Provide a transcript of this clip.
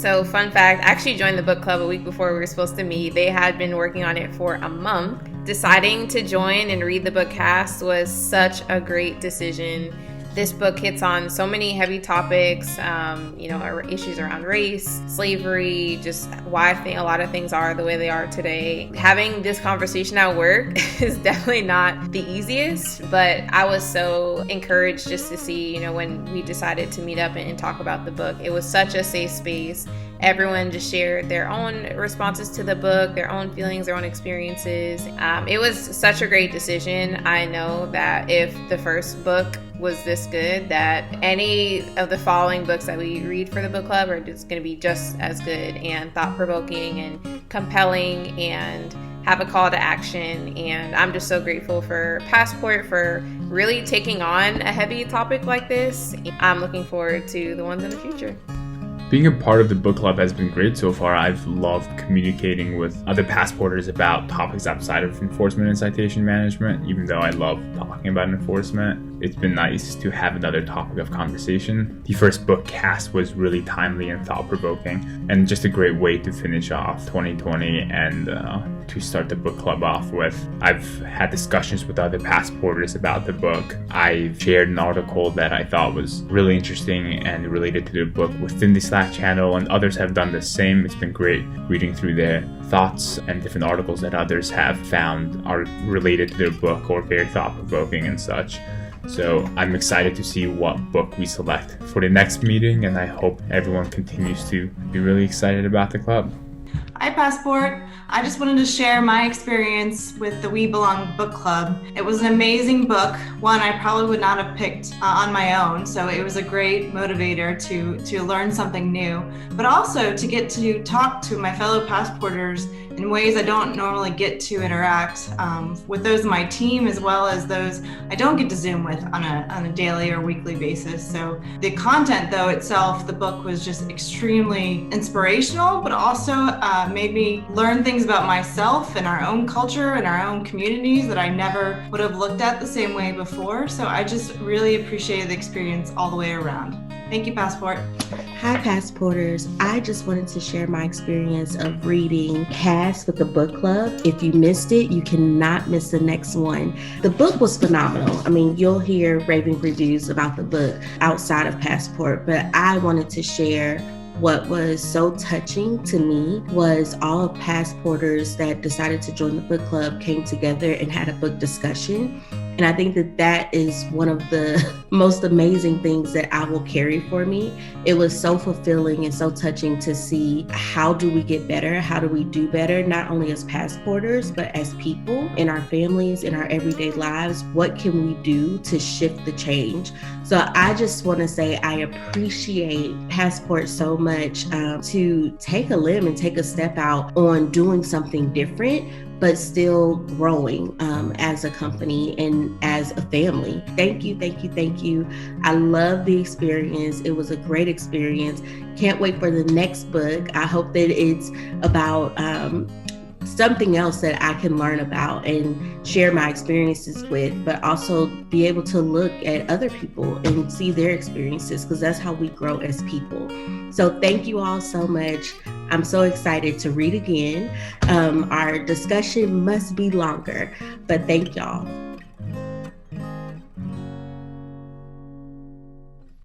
So fun fact, I actually joined the book club a week before we were supposed to meet. They had been working on it for a month. Deciding to join and read the book Caste was such a great decision. This book hits on so many heavy topics, issues around race, slavery, just why I think a lot of things are the way they are today. Having this conversation at work is definitely not the easiest, but I was so encouraged just to see, when we decided to meet up and talk about the book. It was such a safe space. Everyone just shared their own responses to the book, their own feelings, their own experiences. It was such a great decision. I know that if the first book was this good, that any of the following books that we read for the book club are just going to be just as good and thought-provoking and compelling and have a call to action. And I'm just so grateful for Passport for really taking on a heavy topic like this. I'm looking forward to the ones in the future. Being a part of the book club has been great so far. I've loved communicating with other passporters about topics outside of enforcement and citation management. Even though I love talking about enforcement, it's been nice to have another topic of conversation. The first book, Caste, was really timely and thought-provoking, and just a great way to finish off 2020 and to start the book club off with. I've had discussions with other passporters about the book. I've shared an article that I thought was really interesting and related to the book within the Slack channel, and others have done the same. It's been great reading through their thoughts and different articles that others have found are related to their book or very thought-provoking and such. So I'm excited to see what book we select for the next meeting, and I hope everyone continues to be really excited about the club. Hi, Passport. I just wanted to share my experience with the We Belong Book Club. It was an amazing book, one I probably would not have picked on my own, so it was a great motivator to learn something new, but also to get to talk to my fellow passporters in ways I don't normally get to interact with those in my team, as well as those I don't get to Zoom with on a daily or weekly basis. So the content, though, itself, the book was just extremely inspirational, but also made me learn things about myself and our own culture and our own communities that I never would have looked at the same way before. So I just really appreciated the experience all the way around. Thank you, Passport. Hi, Passporters. I just wanted to share my experience of reading Caste with the book club. If you missed it, you cannot miss the next one. The book was phenomenal. I mean, you'll hear raving reviews about the book outside of Passport, but I wanted to share what was so touching to me was all of Passporters that decided to join the book club came together and had a book discussion. And I think that is one of the most amazing things that I will carry for me. It was so fulfilling and so touching to see how do we get better? How do we do better? Not only as passporters, but as people in our families, in our everyday lives. What can we do to shift the change? So I just want to say I appreciate Passport so much to take a limb and take a step out on doing something different, but still growing as a company and as a family. Thank you, thank you, thank you. I love the experience. It was a great experience. Can't wait for the next book. I hope that it's about something else that I can learn about and share my experiences with, but also be able to look at other people and see their experiences, because that's how we grow as people. So thank you all so much. I'm so excited to read again. Our discussion must be longer, but thank y'all.